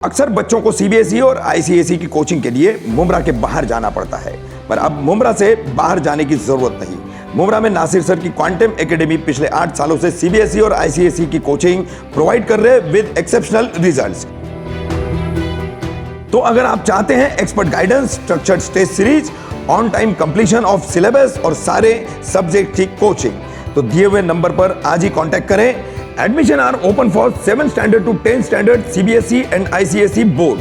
अक्सर बच्चों को सीबीएसई और आईसीएसई की कोचिंग के लिए मुंब्रा के बाहर जाना पड़ता है, पर अब मुंब्रा से बाहर जाने की जरूरत नहीं। मुंब्रा में नासिर सर की क्वांटम एकेडमी पिछले 8 सालों से सीबीएसई और आईसीएसई की कोचिंग प्रोवाइड कर रहे विद एक्सेप्शनल रिजल्ट्स। तो अगर आप चाहते हैं expert guidance, structured test series, on time completion of syllabus और सारे सब्जेक्ट की कोचिंग, तो दिए हुए नंबर पर आज ही कांटेक्ट करें। Admission are open for 7th standard to 10th standard CBSE and ICSE board.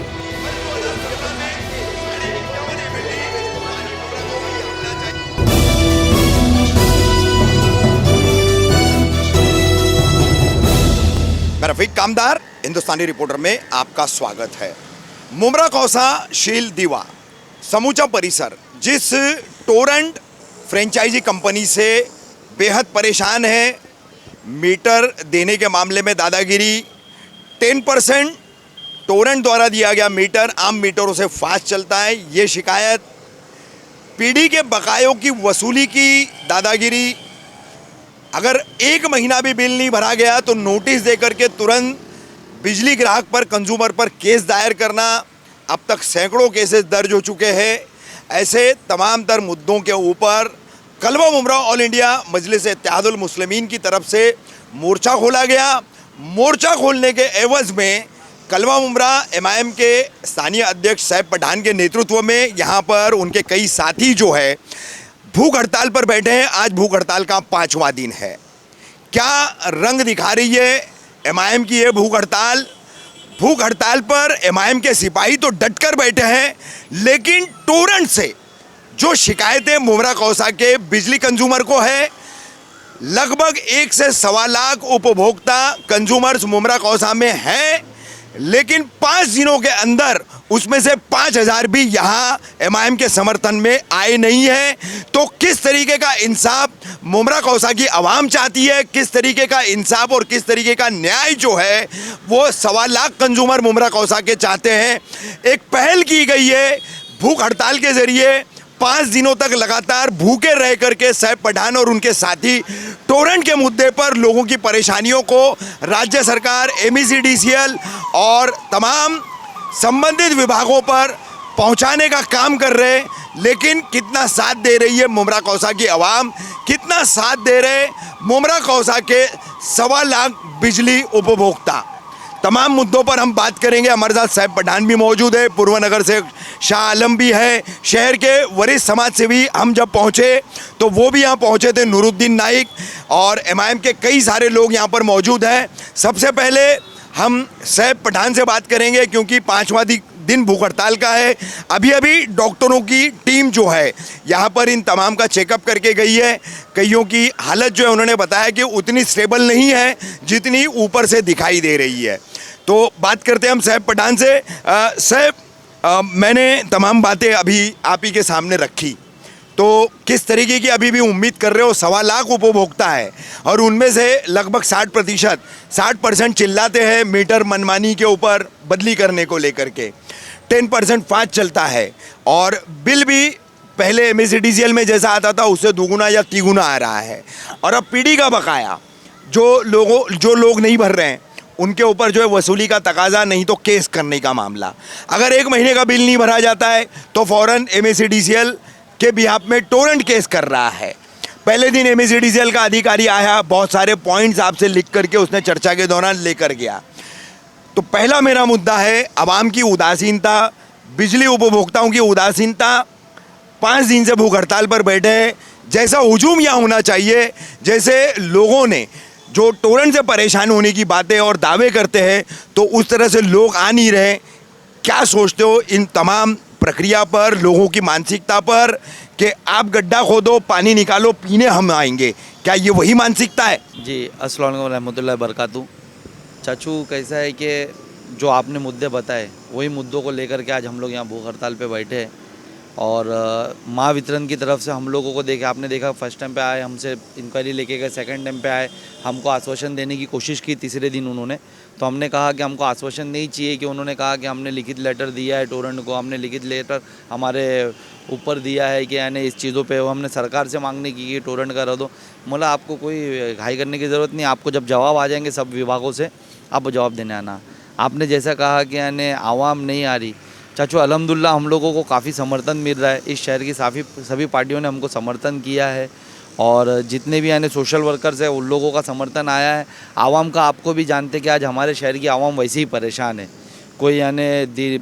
मैं रफीक कामदार, हिंदुस्तानी रिपोर्टर में आपका स्वागत है। मुंब्रा कौसा शील दीवा समूचा परिसर जिस टोरेंट फ्रेंचाइजी कंपनी से बेहद परेशान है, मीटर देने के मामले में दादागिरी, 10% टोरेंट द्वारा दिया गया मीटर आम मीटरों से फास्ट चलता है, ये शिकायत, पीडी के बकायों की वसूली की दादागिरी, अगर 1 महीना भी बिल नहीं भरा गया तो नोटिस देकर के तुरंत बिजली ग्राहक पर, कंज्यूमर पर केस दायर करना, अब तक सैकड़ों केसेस दर्ज हो चुके हैं। ऐसे तमाम तर मुद्दों के ऊपर कलवा मुंब्रा ऑल इंडिया मजलिस इत्तेहादुल मुस्लिमीन की तरफ से मोर्चा खोला गया। मोर्चा खोलने के एवज में कलवा मुंब्रा एमआईएम के स्थानीय अध्यक्ष सैफ पठान के नेतृत्व में यहाँ पर उनके कई साथी जो है भूख हड़ताल पर बैठे हैं। आज भूख हड़ताल का 5वां दिन है। क्या रंग दिखा रही है एमआईएम की ये भूख हड़ताल? भूख हड़ताल पर एमआईएम के सिपाही तो डटकर बैठे हैं, लेकिन टोरेंट से जो शिकायतें मुंब्रा कौसा के बिजली कंज्यूमर को है, लगभग 1 से 1.25 लाख उपभोक्ता कंज्यूमर्स मुंब्रा कौसा में हैं, लेकिन 5 दिनों के अंदर उसमें से 5,000 भी यहाँ एमआईएम के समर्थन में आए नहीं हैं। तो किस तरीके का इंसाफ मुंब्रा कौसा की आवाम चाहती है, किस तरीके का इंसाफ और किस तरीके का न्याय जो है वो 1.25 लाख कंज्यूमर मुंब्रा कौसा के चाहते हैं। एक पहल की गई है भूख हड़ताल के जरिए। 5 दिनों तक लगातार भूखे रह करके सैफ पठान और उनके साथी टोरेंट के मुद्दे पर लोगों की परेशानियों को राज्य सरकार, एमईसीडीसीएल और तमाम संबंधित विभागों पर पहुंचाने का काम कर रहे हैं, लेकिन कितना साथ दे रही है मुंब्रा कौसा की आवाम, कितना साथ दे रहे मुंब्रा कौसा के 1.25 लाख बिजली उपभोक्ता? तमाम मुद्दों पर हम बात करेंगे। हमारे साथ सैफ पठान भी मौजूद है, पूर्व नगर से शाह आलम भी है, शहर के वरिष्ठ समाज सेवी हम जब पहुंचे तो वो भी यहाँ पहुंचे थे, नूरुद्दीन नाइक, और एमआईएम के कई सारे लोग यहाँ पर मौजूद हैं। सबसे पहले हम सैफ पठान से बात करेंगे क्योंकि 5वां दिन भूख हड़ताल का है। अभी डॉक्टरों की टीम जो है यहाँ पर इन तमाम का चेकअप करके गई है। कईयों की हालत जो है उन्होंने बताया कि उतनी स्टेबल नहीं है जितनी ऊपर से दिखाई दे रही है। तो बात करते हैं हम सैफ पठान से। सैफ, मैंने तमाम बातें अभी आप ही के सामने रखी, तो किस तरीके की अभी भी उम्मीद कर रहे हो? 1.25 लाख उपभोक्ता है और उनमें से लगभग 60% चिल्लाते हैं मीटर मनमानी के ऊपर बदली करने को लेकर के, 10% फास्ट चलता है और बिल भी पहले एमईसीडीसीएल में जैसा आता था उससे दुगुना या तिगुना आ रहा है। और अब पीडी का बकाया जो लोग नहीं भर रहे हैं उनके ऊपर जो है वसूली का तकाजा, नहीं तो केस करने का मामला। अगर 1 महीने का बिल नहीं भरा जाता है तो फौरन एमईसीडीसीएल के बिहाफ में टोरेंट केस कर रहा है। पहले दिन एमईसीडीसीएल का अधिकारी आया, बहुत सारे पॉइंट्स आपसे लिख करके उसने चर्चा के दौरान लेकर गया। तो पहला मेरा मुद्दा है आवाम की उदासीनता, बिजली उपभोक्ताओं की उदासीनता। 5 दिन से भूख हड़ताल पर बैठे हैं। जैसा हुजूम यहाँ होना चाहिए, जैसे लोगों ने जो टोरेंट से परेशान होने की बातें और दावे करते हैं, तो उस तरह से लोग आ नहीं रहे। क्या सोचते हो इन तमाम प्रक्रिया पर, लोगों की मानसिकता पर कि आप गड्ढा खोदो, पानी निकालो, पीने हम आएंगे? क्या ये वही मानसिकता है? जी, अस्सलाम वालेकुम रहमतुल्लाहि बरकातहू। चाचू, कैसा है कि जो आपने मुद्दे बताए वही मुद्दों को लेकर के आज हम लोग यहाँ भूख हड़ताल पे बैठे हैं। और माँ वितरण की तरफ से हम लोगों को आपने देखा, फर्स्ट टाइम पे आए, हमसे इंक्वायरी लेके गए, सेकंड टाइम पे आए, हमको आश्वासन देने की कोशिश की तीसरे दिन उन्होंने। तो हमने कहा कि हमको आश्वासन नहीं चाहिए, कि उन्होंने कहा कि हमने लिखित लेटर दिया है टोरेंट को, हमने लिखित लेटर हमारे ऊपर दिया है कि यानी इस चीज़ों पे हमने सरकार से मांगने की कि टोरेंट करा दो। मतलब आपको कोई घाई करने की ज़रूरत नहीं, आपको जब जवाब आ जाएंगे सब विभागों से, आप जवाब देने आना। आपने जैसा कहा कि यानी आवाम नहीं आ रही, चाचू अल्हम्दुलिल्लाह हम लोगों को काफ़ी समर्थन मिल रहा है। इस शहर की सभी पार्टियों ने हमको समर्थन किया है और जितने भी यानी सोशल वर्कर्स हैं उन लोगों का समर्थन आया है। आवाम का आपको भी जानते कि आज हमारे शहर की आवाम वैसे ही परेशान है। कोई यानी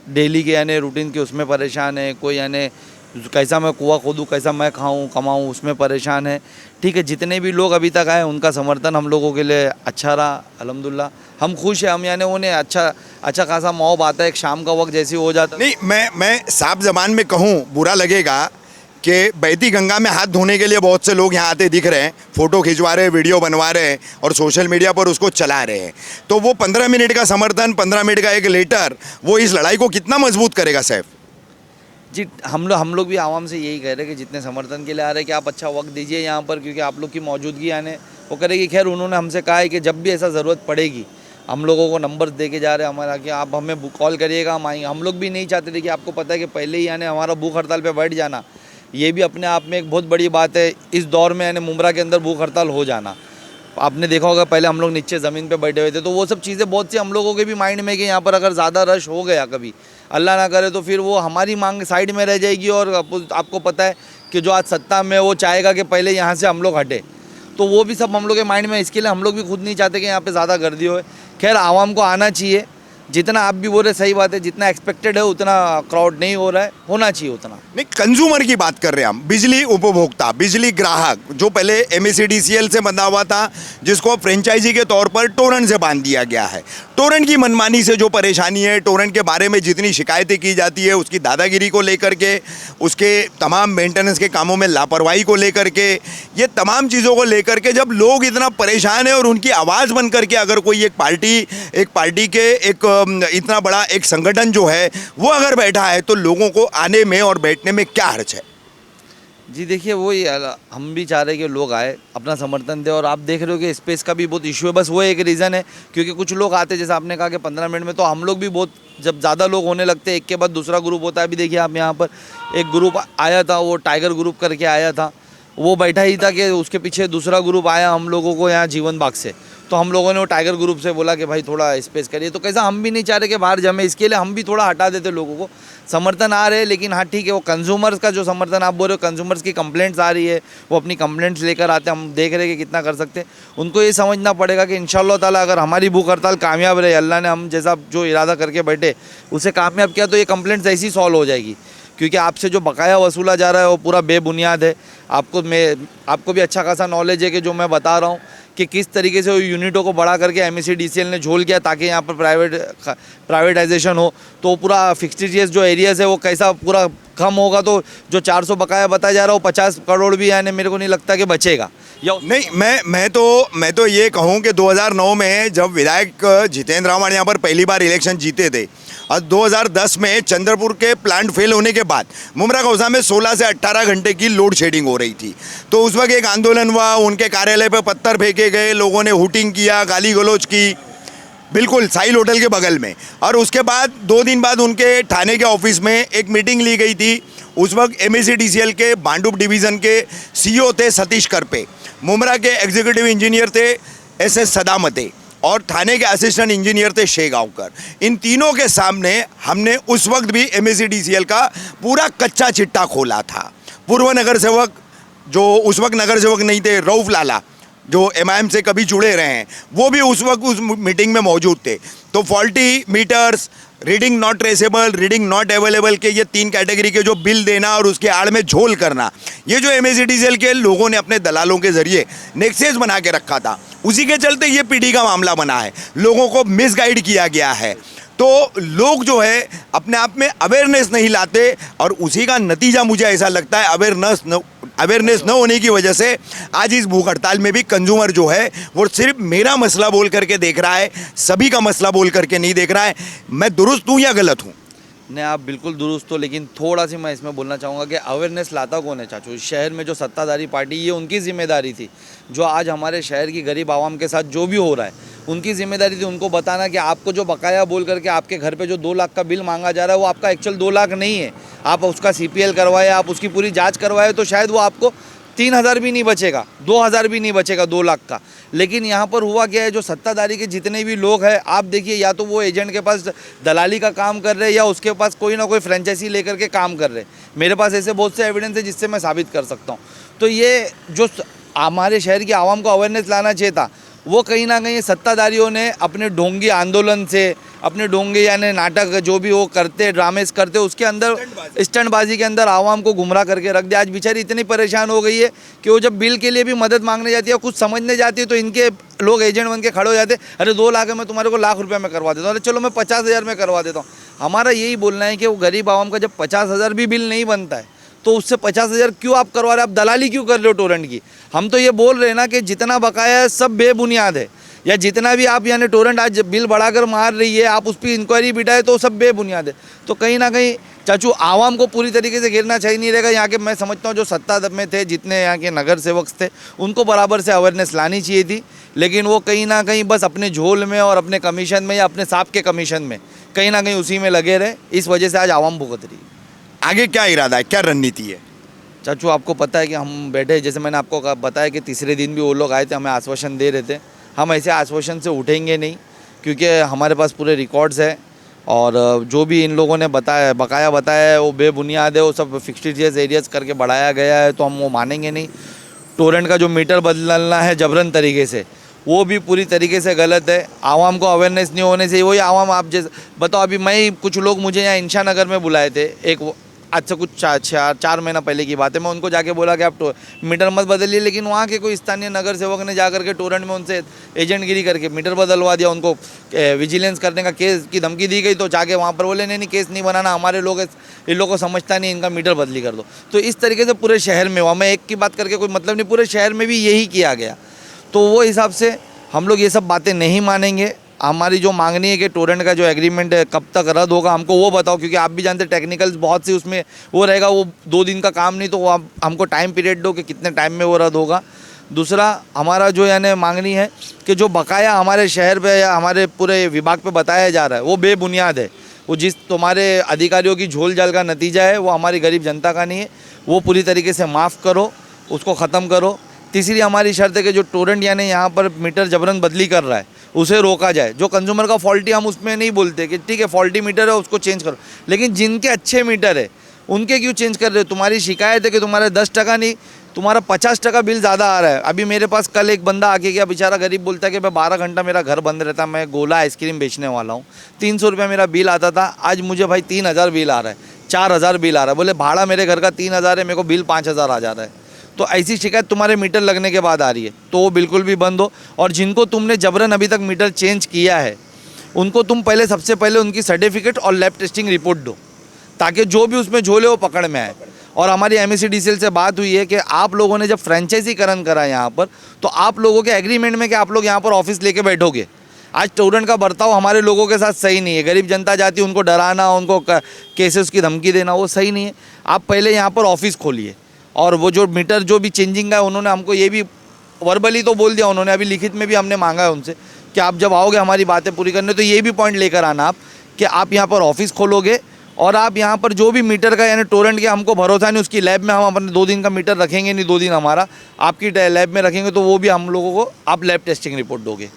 डेली के यानी रूटीन के उसमें परेशान है, कोई यानी कैसा मैं कुआं खोदूँ, कैसा मैं खाऊँ कमाऊँ उसमें परेशान है। ठीक है, जितने भी लोग अभी तक आए उनका समर्थन हम लोगों के लिए अच्छा रहा अल्हम्दुलिल्लाह। हम खुश हैं, हम यानी उन्हें अच्छा खासा मौब आता है, एक शाम का वक्त जैसे हो जाता। नहीं, मैं साफ जबान में कहूँ बुरा लगेगा कि बहती गंगा में हाथ धोने के लिए बहुत से लोग यहाँ आते दिख रहे हैं, फ़ोटो खिंचवा रहे हैं, वीडियो बनवा रहे हैं और सोशल मीडिया पर उसको चला रहे हैं। तो वो 15 मिनट का समर्थन, 15 मिनट का एक लेटर, वो इस लड़ाई को कितना मजबूत करेगा सैफ? जी, हम लोग भी आवाम से यही कह रहे हैं कि जितने समर्थन के लिए आ रहे हैं कि आप अच्छा वक्त दीजिए यहाँ पर, क्योंकि आप लोग की मौजूदगी आने वो करेगी। खैर उन्होंने हमसे कहा है कि जब भी ऐसा ज़रूरत पड़ेगी हम लोगों को नंबर दे के जा रहे हैं हमारा कि आप हमें कॉल करिएगा, हम आएंगे। हम लोग भी नहीं चाहते थे कि आपको पता है कि पहले ही यानी हमारा भूख हड़ताल पे बैठ जाना, ये भी अपने आप में एक बहुत बड़ी बात है। इस दौर में यानी मुमरा के अंदर भूख हड़ताल हो जाना, आपने देखा होगा पहले हम लोग नीचे ज़मीन पे बैठे हुए थे, तो वो सब चीज़ें बहुत सी हम लोगों के भी माइंड में कि यहाँ पर अगर ज़्यादा रश हो गया कभी, अल्लाह ना करे, तो फिर वो हमारी मांग साइड में रह जाएगी। और आपको पता है कि जो आज सत्ता में वो चाहेगा कि पहले यहाँ से हम लोग हटे, तो वो भी सब हम लोग के माइंड में। इसके लिए हम लोग भी खुद नहीं चाहते कि यहाँ पे ज़्यादा गर्दी हो। खैर आवाम को आना चाहिए, जितना आप भी बोल रहे सही बात है, जितना एक्सपेक्टेड है उतना क्राउड नहीं हो रहा है, होना चाहिए उतना। नहीं, कंज्यूमर की बात कर रहे हैं हम, बिजली उपभोक्ता, बिजली ग्राहक, जो पहले MSEDCL से बंधा हुआ था, जिसको फ्रेंचाइजी के तौर पर टोरेंट से बांध दिया गया है। टोरेंट की मनमानी से जो परेशानी है, टोरेंट के बारे में जितनी शिकायतें की जाती है, उसकी दादागिरी को लेकर के, उसके तमाम मेंटेनेंस के कामों में लापरवाही को लेकर के, ये तमाम चीज़ों को लेकर के जब लोग इतना परेशान है और उनकी आवाज़ बन करके अगर कोई एक पार्टी के इतना बड़ा एक संगठन जो है वो अगर बैठा है, तो लोगों को आने में और बैठने में क्या हर्ज है? जी देखिए, वही हम भी चाह रहे हैं कि लोग आए, अपना समर्थन दें। और आप देख रहे हो कि स्पेस का भी बहुत इशू है, बस वो एक रीज़न है क्योंकि कुछ लोग आते, जैसे आपने कहा कि 15 मिनट में, तो हम लोग भी बहुत, जब ज़्यादा लोग होने लगते हैं एक के बाद दूसरा ग्रुप होता है। अभी देखिए आप यहाँ पर एक ग्रुप आया था, वो टाइगर ग्रुप करके आया था, वो बैठा ही था कि उसके पीछे दूसरा ग्रुप आया हम लोगों को यहाँ जीवन बाग से, तो हम लोगों ने वो टाइगर ग्रुप से बोला कि भाई थोड़ा स्पेस करिए। तो कैसा हम भी नहीं चाह रहे कि बाहर जमे, इसके लिए हम भी थोड़ा हटा देते लोगों को। समर्थन आ रहे हैं, लेकिन हाँ ठीक है, वो कंज्यूमर्स का जो समर्थन आप बोल रहे हो, कंज्यूमर्स की कंप्लेंट्स आ रही है, वो अपनी कंप्लेंट्स लेकर आते हैं, हम देख रहे हैं कि कितना कर सकते हैं। उनको ये समझना पड़ेगा कि इंशाअल्लाह ताला अगर हमारी भूख हड़ताल कामयाब रहे, अल्लाह ने हम जैसा जो इरादा करके बैठे उसे कामयाब किया, तो ये कंप्लेंट्स ऐसी सॉल्व हो जाएगी। क्योंकि आपसे जो बकाया वसूला जा रहा है वो पूरा बेबुनियाद है। आपको भी अच्छा खासा नॉलेज है कि जो मैं बता रहा हूँ कि किस तरीके से यूनिटों को बढ़ा करके MSEDCL ने झोल किया ताकि यहाँ पर प्राइवेटाइजेशन हो, तो पूरा फिक्सचर्स जो एरियाज़ है वो कैसा पूरा कम होगा, तो जो 400 बकाया बताया जा रहा है वो 50 करोड़ भी यानी मेरे को नहीं लगता कि बचेगा। नहीं, मैं तो ये कहूँ कि 2009 में जब विधायक जितेंद्र रावण यहाँ पर पहली बार इलेक्शन जीते थे और 2010 में चंद्रपुर के प्लांट फेल होने के बाद मुमरा कौसा में 16 से 18 घंटे की लोड शेडिंग हो रही थी, तो उस वक्त एक आंदोलन हुआ, उनके कार्यालय पर पत्थर फेंके गए, लोगों ने हुटिंग किया, गाली गलौज की, बिल्कुल साहिल होटल के बगल में। और उसके बाद 2 दिन बाद उनके थाने के ऑफिस में एक मीटिंग ली गई थी। उस वक्त MSEDCL के बांडुप डिवीज़न के CEO थे सतीश करपे, मुमरा के एग्जीक्यूटिव इंजीनियर थे SS सदामते और थाने के असिस्टेंट इंजीनियर थे शेगांवकर। इन तीनों के सामने हमने उस वक्त भी MSEDCL का पूरा कच्चा चिट्ठा खोला था। पूर्व नगर सेवक, जो उस वक्त नगर सेवक नहीं थे, रऊफ लाला, जो MIM से कभी जुड़े रहे हैं, वो भी उस वक्त उस मीटिंग में मौजूद थे। तो faulty meters, reading not traceable, reading not available के ये 3 कैटेगरी के जो बिल देना और उसके आड़ में झोल करना, ये जो MSEDCL के लोगों ने अपने दलालों के जरिए नेक्सेस बना के रखा था, उसी के चलते ये पीढ़ी का मामला बना है। लोगों को मिसगाइड किया गया है, तो लोग जो है अपने आप में अवेयरनेस नहीं लाते और उसी का नतीजा मुझे ऐसा लगता है अवेयरनेस न होने की वजह से आज इस भूख हड़ताल में भी कंज्यूमर जो है वो सिर्फ मेरा मसला बोल करके देख रहा है, सभी का मसला बोल करके नहीं देख रहा है। मैं दुरुस्त हूँ या गलत हूँ? नहीं, आप बिल्कुल दुरुस्त हो, लेकिन थोड़ा सी मैं इसमें बोलना चाहूँगा कि अवेयरनेस लाता कौन है चाचू? इस शहर में जो सत्ताधारी पार्टी, ये उनकी जिम्मेदारी थी। जो आज हमारे शहर की गरीब आवाम के साथ जो भी हो रहा है, उनकी जिम्मेदारी थी उनको बताना कि आपको जो बकाया बोल करके आपके घर पे जो 2 लाख का बिल मांगा जा रहा है वो आपका एक्चुअल 2 लाख नहीं है। आप उसका CPL करवाए, आप उसकी पूरी जाँच करवाए, तो शायद वो आपको 3,000 भी नहीं बचेगा, 2,000 भी नहीं बचेगा 2 लाख का। लेकिन यहाँ पर हुआ क्या है, जो सत्ताधारी के जितने भी लोग हैं, आप देखिए या तो वो एजेंट के पास दलाली का काम कर रहे हैं या उसके पास कोई ना कोई फ्रेंचाइजी लेकर के काम कर रहे हैं। मेरे पास ऐसे बहुत से एविडेंस है जिससे मैं साबित कर सकता हूँ। तो ये जो हमारे शहर की आवाम को अवेयरनेस लाना चाहिए था, वो कहीं ना कहीं सत्ताधारियों ने अपने ढोंगी आंदोलन से, अपने ढोंगे यानी नाटक जो भी वो करते, ड्रामे करते, उसके अंदर स्टंटबाजी के अंदर आवाम को गुमराह करके रख दिया। आज बेचारी इतनी परेशान हो गई है कि वो जब बिल के लिए भी मदद मांगने जाती है, कुछ समझने जाती है, तो इनके लोग एजेंट बन के खड़े हो जाते, अरे 2 लाख है, मैं तुम्हारे को ₹1,00,000 में करवा देता हूँ, अरे चलो मैं 50,000 में करवा देता हूँ। हमारा यही बोलना है कि वो गरीब आवाम का जब 50,000 भी बिल नहीं बनता है तो उससे 50,000 क्यों आप करवा रहे हो, आप दलाली क्यों कर रहे हो टोरेंट की। हम तो ये बोल रहे हैं ना कि जितना बकाया है सब बेबुनियाद है, या जितना भी आप यानी टोरेंट आज बिल बढ़ाकर मार रही है, आप उस पर इंक्वायरी बिठाए तो सब बेबुनियाद है। तो कहीं ना कहीं चाचू आवाम को पूरी तरीके से घेरना चाहिए नहीं रहेगा। यहाँ के मैं समझता हूँ जो सत्ता में थे, जितने यहाँ के नगर सेवक थे, उनको बराबर से अवेयरनेस लानी चाहिए थी, लेकिन वो कहीं ना कहीं बस अपने झोल में और अपने कमीशन में या अपने सांप के कमीशन में कहीं ना कहीं उसी में लगे रहे। इस वजह से आज आवाम भुगत रही है। आगे क्या इरादा है, क्या रणनीति है? चाचू आपको पता है कि हम बैठे, जैसे मैंने आपको बताया कि तीसरे दिन भी वो लोग आए थे, हमें आश्वासन दे रहे थे। हम ऐसे आश्वासन से उठेंगे नहीं, क्योंकि हमारे पास पूरे रिकॉर्ड्स है और जो भी इन लोगों ने बताया, बकाया बताया है, वो बेबुनियाद है, वो सब फिक्टिशियस एरियाज करके बढ़ाया गया है, तो हम वो मानेंगे नहीं। टोरेंट का जो मीटर बदलना है जबरन तरीके से, वो भी पूरी तरीके से गलत है। आवाम को अवेयरनेस नहीं होने से वही आवाम, आप जैसे बताओ, अभी मैं कुछ लोग मुझे यहाँ इंशा नगर में बुलाए थे, एक आज से कुछ 4 महीना पहले की बात है। मैं उनको जाके बोला कि आप मीटर मत बदलिए, लेकिन वहाँ के कोई स्थानीय नगर सेवक ने जाकर के टोरेंट में उनसे एजेंटगिरी करके मीटर बदलवा दिया। उनको विजिलेंस करने का केस की धमकी दी गई, तो जाके वहाँ पर बोले नहीं केस नहीं बनाना, हमारे लोग इन लोगों को समझता नहीं, इनका मीटर बदली कर दो। तो इस तरीके से पूरे शहर में हुआ। मैं एक की बात करके कोई मतलब नहीं, पूरे शहर में भी यही किया गया। तो वो हिसाब से हम लोग ये सब बातें नहीं मानेंगे। हमारी जो मांगनी है कि टोरेंट का जो एग्रीमेंट है कब तक रद्द होगा, हमको वो बताओ, क्योंकि आप भी जानते हैं टेक्निकल्स बहुत सी उसमें वो रहेगा, वो 2 दिन का काम नहीं, तो वो आप हमको टाइम पीरियड दो कि कितने टाइम में वो रद्द होगा। दूसरा हमारा जो यानी मांगनी है कि जो बकाया हमारे शहर पे या हमारे पूरे विभाग पे बताया जा रहा है वो बेबुनियाद है। वो जिस तुम्हारे अधिकारियों की झोल झाल का नतीजा है, वो हमारी गरीब जनता का नहीं है। वो पूरी तरीके से माफ़ करो, उसको ख़त्म करो। तीसरी हमारी शर्त है कि जो टोरेंट यानी यहाँ पर मीटर जबरन बदली कर रहा है उसे रोका जाए। जो कंज्यूमर का फॉल्टी, हम उसमें नहीं बोलते कि ठीक है फॉल्टी मीटर है उसको चेंज करो, लेकिन जिनके अच्छे मीटर है उनके क्यों चेंज कर रहे हो। तुम्हारी शिकायत है कि तुम्हारे 10% नहीं, तुम्हारा 50% बिल ज़्यादा आ रहा है। अभी मेरे पास कल एक बंदा आके गया, बेचारा गरीब, बोलता है कि मैं 12 घंटा मेरा घर बंद रहता, मैं गोला आइसक्रीम बेचने वाला हूँ, 300 रुपये मेरा बिल आता था, आज मुझे भाई 3,000 बिल आ रहा है, 4,000 बिल आ रहा है। बोले भाड़ा मेरे घर का 3,000 है, मेरे को बिल 5,000 आ जा रहा है। तो ऐसी शिकायत तुम्हारे मीटर लगने के बाद आ रही है, तो वो बिल्कुल भी बंद हो। और जिनको तुमने जबरन अभी तक मीटर चेंज किया है उनको तुम पहले, सबसे पहले उनकी सर्टिफिकेट और लैब टेस्टिंग रिपोर्ट दो, ताकि जो भी उसमें झोले वो पकड़ में आए। और हमारी MECDCL से बात हुई है कि आप लोगों ने जब फ्रेंचाइजीकरण करा यहाँ पर, तो आप लोगों के एग्रीमेंट में कि आप लोग यहाँ पर ऑफिस लेके बैठोगे। आज टोरेंट का बर्ताव हमारे लोगों के साथ सही नहीं है। गरीब जनता जाती है, उनको डराना, उनको केसेस की धमकी देना, वो सही नहीं है। आप पहले यहाँ पर ऑफिस खोलिए। और वो जो मीटर जो भी चेंजिंग है, उन्होंने हमको ये भी वर्बली तो बोल दिया, उन्होंने अभी लिखित में भी हमने मांगा है उनसे कि आप जब आओगे हमारी बातें पूरी करने, तो ये भी पॉइंट लेकर आना आप कि आप यहाँ पर ऑफिस खोलोगे और आप यहाँ पर जो भी मीटर का यानी टोरेंट के, हमको भरोसा नहीं, उसकी लैब में हम अपने 2 दिन का मीटर रखेंगे नहीं, 2 दिन हमारा आपकी लैब में रखेंगे, तो वो भी हम लोगों को आप लैब टेस्टिंग रिपोर्ट दोगे।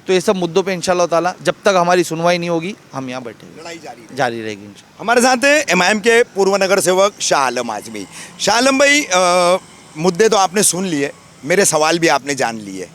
तो ये सब मुद्दों पे इंशाल्लाह ताला जब तक हमारी सुनवाई नहीं होगी हम यहाँ बैठेंगे, लड़ाई जारी रहेगी। हमारे साथ हैं MIM के पूर्व नगर सेवक शाह आलम आजमी। शाह आलम भाई, मुद्दे तो आपने सुन लिए, मेरे सवाल भी आपने जान लिए।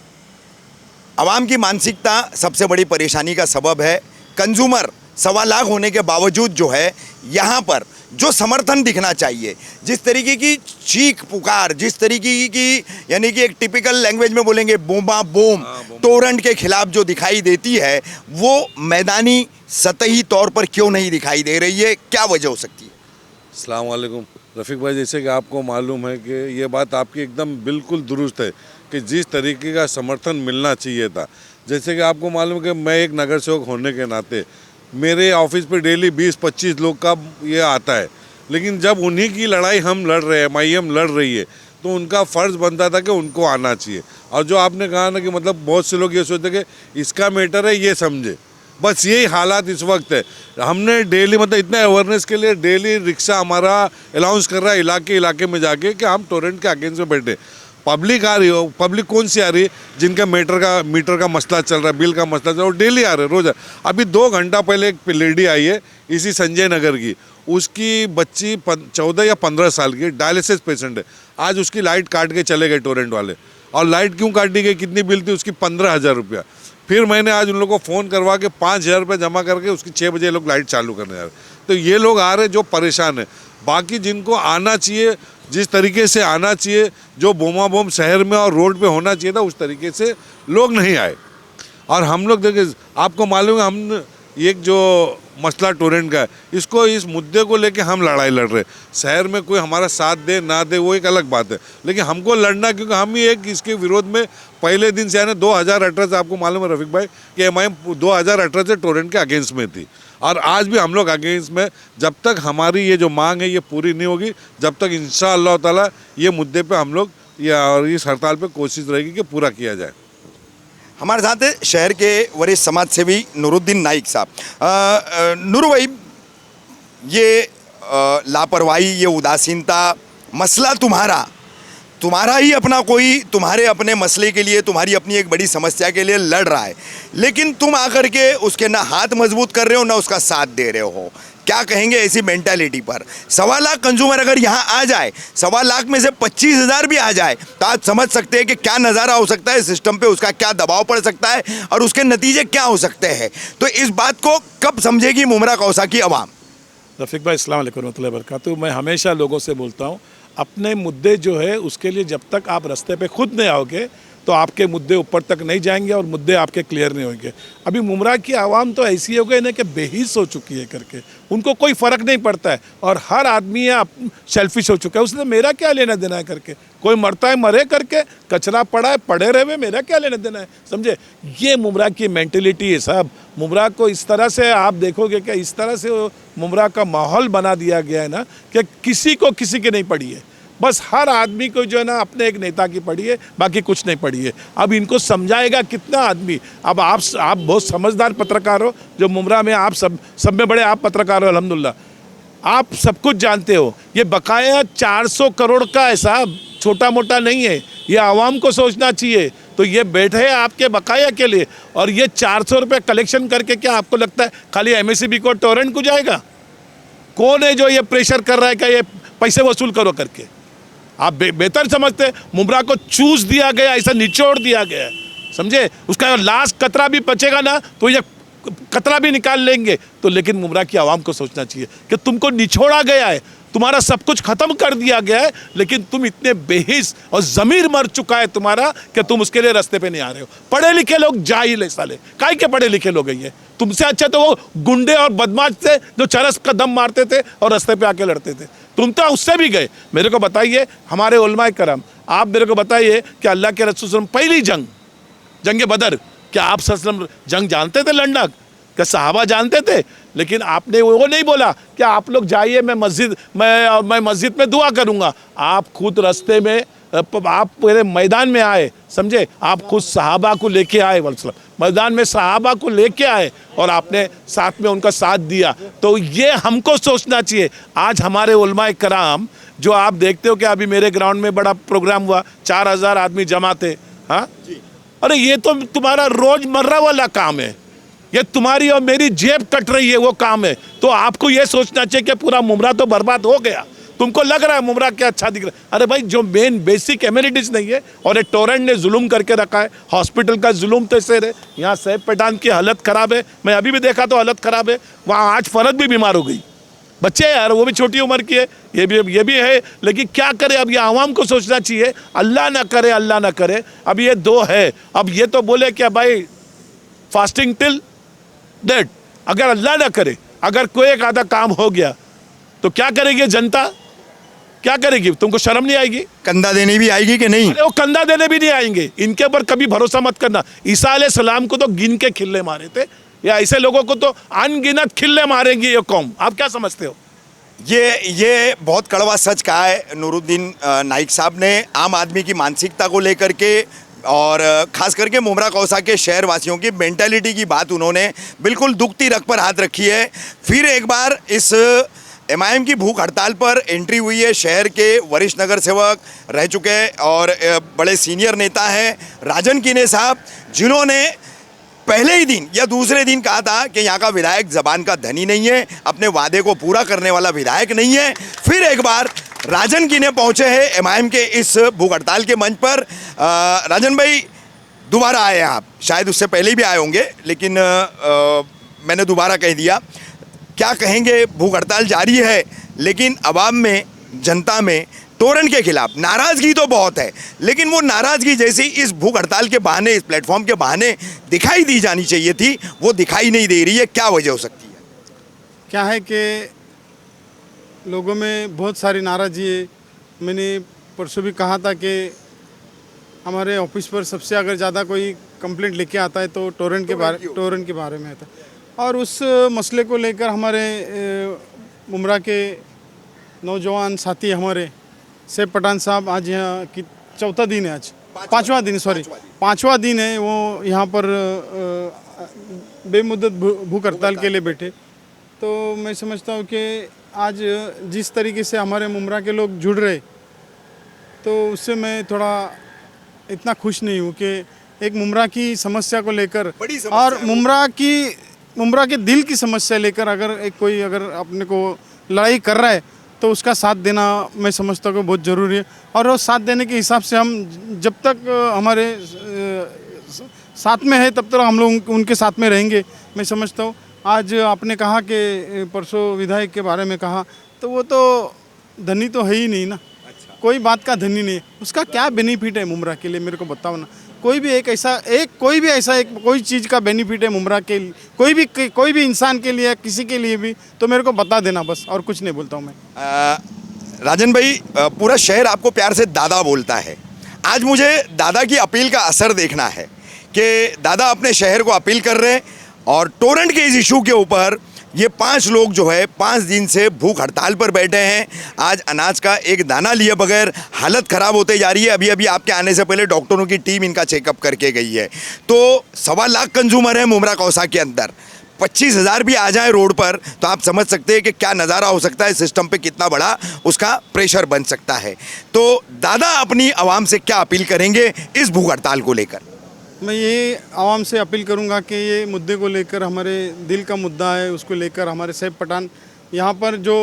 आवाम की मानसिकता सबसे बड़ी परेशानी का सबब है। कंज्यूमर 1.25 लाख होने के बावजूद जो है यहाँ पर जो समर्थन दिखना चाहिए, जिस तरीके की चीख पुकार, जिस तरीके की यानी कि एक टिपिकल लैंग्वेज में बोलेंगे बूमा बूम टोरेंट के खिलाफ जो दिखाई देती है, वो मैदानी सतही तौर पर क्यों नहीं दिखाई दे रही है, क्या वजह हो सकती है? अस्सलाम वालेकुम रफ़ीक भाई, जैसे कि आपको मालूम है कि ये बात आपकी एकदम बिल्कुल दुरुस्त है कि जिस तरीके का समर्थन मिलना चाहिए था, जैसे कि आपको मालूम है कि मैं एक नगर सेवक होने के नाते मेरे ऑफिस पे डेली 20-25 लोग का ये आता है, लेकिन जब उन्हीं की लड़ाई हम लड़ रहे हैं, MIM लड़ रही है, तो उनका फ़र्ज़ बनता था कि उनको आना चाहिए। और जो आपने कहा ना कि मतलब बहुत से लोग ये सोचते कि इसका मैटर है, ये समझे, बस यही हालात इस वक्त है। हमने डेली मतलब इतना अवेयरनेस के लिए डेली रिक्शा हमारा अलाउंस कर रहा है इलाके इलाके में जाके कि हम टोरेंट के अगेंस्ट में बैठे। पब्लिक आ रही हो, पब्लिक कौन सी आ रही है जिनका मीटर का मसला चल रहा है, बिल का मसला चल रहा है, वो डेली आ रहे हैं, रोज़। अभी 2 घंटा पहले एक लेडी आई है इसी संजय नगर की, उसकी बच्ची 14 या 15 साल की डायलिसिस पेशेंट है। आज उसकी लाइट काट के चले गए टोरेंट वाले। और लाइट क्यों काटी गई, कितनी बिल थी उसकी? 15,000 रुपया। फिर मैंने आज उन लोगों को फ़ोन करवा के 5,000 रुपये जमा करके उसकी 6 बजे लोग लाइट चालू करने जा रहे। तो ये लोग आ रहे जो परेशान है। बाकी जिनको आना चाहिए, जिस तरीके से आना चाहिए, जो बोमा बोम शहर में और रोड पे होना चाहिए था, उस तरीके से लोग नहीं आए। और हम लोग देखिए, आपको मालूम है हम एक जो मसला टोरेंट का है, इसको इस मुद्दे को लेके हम लड़ाई लड़ रहे। शहर में कोई हमारा साथ दे ना दे वो एक अलग बात है, लेकिन हमको लड़ना, क्योंकि हम ही एक इसके विरोध में पहले दिन से आने 2018 से, आपको मालूम है रफीक भाई कि एमआईएम 2018 से टोरेंट के अगेंस्ट में थी और आज भी हम लोग अगेंस्ट में। जब तक हमारी ये जो मांग है ये पूरी नहीं होगी, जब तक इंशाअल्लाह ताला ये मुद्दे पे हम लोग या इस हड़ताल पे कोशिश रहेगी कि पूरा किया जाए। हमारे साथ है शहर के वरिष्ठ समाज सेवी नूरुद्दीन नाइक साहब। नूर भाई, ये लापरवाही, ये उदासीनता, मसला तुम्हारा ही अपना कोई तुम्हारे अपने मसले के लिए, तुम्हारी अपनी एक बड़ी समस्या के लिए लड़ रहा है, लेकिन तुम आकर के उसके ना हाथ मजबूत कर रहे हो ना उसका साथ दे रहे हो। क्या कहेंगे ऐसी मेंटालिटी पर? 1.25 लाख कंज्यूमर अगर यहाँ आ जाए, 1.25 लाख में से 25,000 भी आ जाए, तो आप समझ सकते हैं कि क्या नज़ारा हो सकता है सिस्टम पे, उसका क्या दबाव पड़ सकता है और उसके नतीजे क्या हो सकते हैं। तो इस बात को कब समझेगी मुमरा कौसा की आवाम? रफ़ीक भाई, अस्सलाम वालेकुम रहमतुल्लाहि व बरकातहू। मैं हमेशा लोगों से बोलता हूँ, अपने मुद्दे जो है उसके लिए जब तक आप रास्ते पे खुद नहीं आओगे तो आपके मुद्दे ऊपर तक नहीं जाएंगे और मुद्दे आपके क्लियर नहीं होंगे। अभी मुमरा की आवाम तो ऐसी हो गई ना कि बेहिस हो चुकी है करके, उनको कोई फ़र्क नहीं पड़ता है और हर आदमी सेल्फिश हो चुका है। उसने मेरा क्या लेना देना है करके, कोई मरता है मरे करके, कचरा पड़ा है पड़े रहे, मेरा क्या लेना देना है, समझे? ये मुमरा की मेंटलिटी है साहब। मुमरा को इस तरह से आप देखोगे कि इस तरह से मुमरा का माहौल बना दिया गया है ना कि किसी को किसी की नहीं पड़ी है, बस हर आदमी को जो है ना अपने एक नेता की पड़ी है, बाकी कुछ नहीं पड़ी है। अब इनको समझाएगा कितना आदमी? अब आप बहुत समझदार पत्रकार हो, जो मुमरा में आप सब में बड़े आप पत्रकार हो अल्हम्दुलिल्लाह, आप सब कुछ जानते हो। ये बकाया 400 करोड़ का है साहब, छोटा मोटा नहीं है, ये आवाम को सोचना चाहिए। तो ये बैठे हैं आपके बकाया के लिए और ये 400 रुपये कलेक्शन करके क्या आपको लगता है खाली एमएसबी को टोरेंट को जाएगा? कौन है जो ये प्रेशर कर रहा है कि ये पैसे वसूल करो करके? आप बेहतर समझते हैं, मुमरा को चूस दिया गया, ऐसा निचोड़ दिया गया, समझे? उसका लास्ट कतरा भी बचेगा ना तो ये कतरा भी निकाल लेंगे। तो लेकिन मुमरा की आवाम को सोचना चाहिए कि तुमको निचोड़ा गया है, तुम्हारा सब कुछ खत्म कर दिया गया है, लेकिन तुम इतने बेहिस और ज़मीर मर चुका है तुम्हारा कि तुम उसके लिए रास्ते पे नहीं आ रहे हो। पढ़े लिखे लोग जाहिल है साले, काहे के पढ़े लिखे लोग हैं ये? तुमसे अच्छा तो वो गुंडे और बदमाश थे जो चरस का दम मारते थे और रास्ते पे आके लड़ते थे। तुम तो उससे भी गए। मेरे को बताइए, हमारे उलमाए करम, आप मेरे को बताइए कि अल्लाह के रसूल सल्लल्लाहु अलैहि वसल्लम पहली जंग बदर, क्या आप सल्लल्लाहु अलैहि वसल्लम जंग जानते थे लड़ना? क्या सहाबा जानते थे? लेकिन आपने वो नहीं बोला कि आप लोग जाइए, मैं मस्जिद में दुआ करूँगा। आप खुद रास्ते में, आप पूरे मैदान में आए, समझे? आप खुद सहाबा को लेके आए, मैदान में सहाबा को लेके आए और आपने साथ में उनका साथ दिया। तो ये हमको सोचना चाहिए। आज हमारे उलमाए कराम जो आप देखते हो कि अभी मेरे ग्राउंड में बड़ा प्रोग्राम हुआ, 4,000 आदमी जमा थे। हाँ, अरे ये तो तुम्हारा रोजमर्रा वाला काम है, ये तुम्हारी और मेरी जेब कट रही है वो काम है। तो आपको ये सोचना चाहिए कि पूरा मुमरा तो बर्बाद हो गया। तुमको लग रहा है मुमरा क्या अच्छा दिख रहा है? अरे भाई, जो मेन बेसिक एम्यूनिटीज नहीं है और एक टोरेंट ने जुल्म करके रखा है। हॉस्पिटल का जुल्म तो ऐसे है, यहाँ सैफ पठान की हालत ख़राब है, मैं अभी भी देखा तो हालत ख़राब है। वहाँ आज फरद भी बीमार हो गई, बच्चे यार, वो भी छोटी उम्र की है, ये भी है। लेकिन क्या करे, अब ये आवाम को सोचना चाहिए। अल्लाह ना करे, अल्लाह ना करे, अब ये 2 है। अब ये तो बोले क्या भाई, फास्टिंग टिल डेट, अगर अल्लाह ना करे, अगर कोई एक आधा काम हो गया तो क्या करेगी जनता? क्या करेगी? तुमको शर्म नहीं आएगी? कंधा देने भी आएगी कि नहीं? अरे वो कंधा देने भी नहीं आएंगे, इनके ऊपर कभी भरोसा मत करना। ईसा अलैहिस्सलाम को तो गिन के खिल्ले मारे थे, या ऐसे लोगों को तो अनगिनत खिल्ले मारेंगी ये कौम। आप क्या समझते हो? ये बहुत कड़वा सच कहा है नूरुद्दीन नाइक साहब ने। आम आदमी की मानसिकता को लेकर के और खास करके मुमरा कौसा के शहर वासियों की मेंटालिटी की बात उन्होंने बिल्कुल दुखती रग पर हाथ रखी है। फिर एक बार इस एमआईएम की भूख हड़ताल पर एंट्री हुई है शहर के वरिष्ठ नगर सेवक रह चुके और बड़े सीनियर नेता हैं राजन कीने साहब, जिन्होंने पहले ही दिन या दूसरे दिन कहा था कि यहाँ का विधायक जबान का धनी नहीं है, अपने वादे को पूरा करने वाला विधायक नहीं है। फिर एक बार राजन कीने पहुँचे हैं एमआईएम के इस भूख हड़ताल के मंच पर। राजन भाई दोबारा आए हैं आप, शायद उससे पहले भी आए होंगे लेकिन मैंने दोबारा कह दिया। क्या कहेंगे, भूख हड़ताल जारी है लेकिन अवाम में, जनता में टोरेंट के खिलाफ नाराज़गी तो बहुत है, लेकिन वो नाराज़गी जैसी इस भूख हड़ताल के बहाने, इस प्लेटफॉर्म के बहाने दिखाई दी जानी चाहिए थी, वो दिखाई नहीं दे रही है। क्या वजह हो सकती है? क्या है कि लोगों में बहुत सारी नाराज़गी है। मैंने परसों भी कहा था कि हमारे ऑफिस पर सबसे अगर ज़्यादा कोई कंप्लेंट लेके आता है तो टोरेंट के बारे में आता है। और उस मसले को लेकर हमारे मुमरा के नौजवान साथी हमारे सैफ पठान साहब, आज यहाँ की चौथा दिन है, आज पाँचवा दिन है, वो यहाँ पर बेमुद्दत भूख हड़ताल के लिए बैठे। तो मैं समझता हूँ कि आज जिस तरीके से हमारे मुमरा के लोग जुड़ रहे, तो उससे मैं थोड़ा इतना खुश नहीं हूँ कि एक मुमरा की समस्या को लेकर और मुमरा के दिल की समस्या लेकर अगर कोई अपने को लड़ाई कर रहा है तो उसका साथ देना मैं समझता हूँ बहुत ज़रूरी है। और वो साथ देने के हिसाब से हम जब तक हमारे साथ में है तब तक हम लोग उनके साथ में रहेंगे, मैं समझता हूँ। आज आपने कहा कि परसों विधायक के बारे में कहा, तो वो तो धनी तो है ही नहीं ना। कोई बात का धनी नहीं है, उसका क्या बेनिफिट है मुमरा के लिए, मेरे को बताओ ना। कोई भी कोई चीज़ का बेनिफिट है मुमरा के लिए, कोई भी इंसान के लिए, किसी के लिए भी, तो मेरे को बता देना बस, और कुछ नहीं बोलता हूँ मैं। राजन भाई, पूरा शहर आपको प्यार से दादा बोलता है। आज मुझे दादा की अपील का असर देखना है कि दादा अपने शहर को अपील कर रहे हैं और टोरेंट के इस इशू के ऊपर ये 5 लोग जो है 5 दिन से भूख हड़ताल पर बैठे हैं। आज अनाज का एक दाना लिए बगैर हालत ख़राब होते जा रही है। अभी अभी आपके आने से पहले डॉक्टरों की टीम इनका चेकअप करके गई है। तो 1.25 लाख कंज्यूमर है मुमरा कौसा के अंदर, 25,000 भी आ जाए रोड पर तो आप समझ सकते हैं कि क्या नज़ारा हो सकता है, सिस्टम पे कितना बड़ा उसका प्रेशर बन सकता है। तो दादा अपनी आवाम से क्या अपील करेंगे इस भूख हड़ताल को लेकर? मैं ये आवाम से अपील करूंगा कि ये मुद्दे को लेकर, हमारे दिल का मुद्दा है, उसको लेकर हमारे सैफ पठान यहाँ पर जो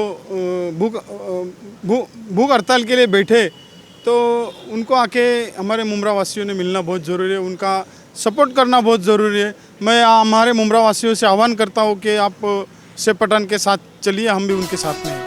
भूख हड़ताल के लिए बैठे, तो उनको आके हमारे मुमरा वासियों ने मिलना बहुत ज़रूरी है, उनका सपोर्ट करना बहुत ज़रूरी है। मैं हमारे मुमरा वासियों से आह्वान करता हूँ कि आप सैफ पठान के साथ चलिए, हम भी उनके साथ में हैं।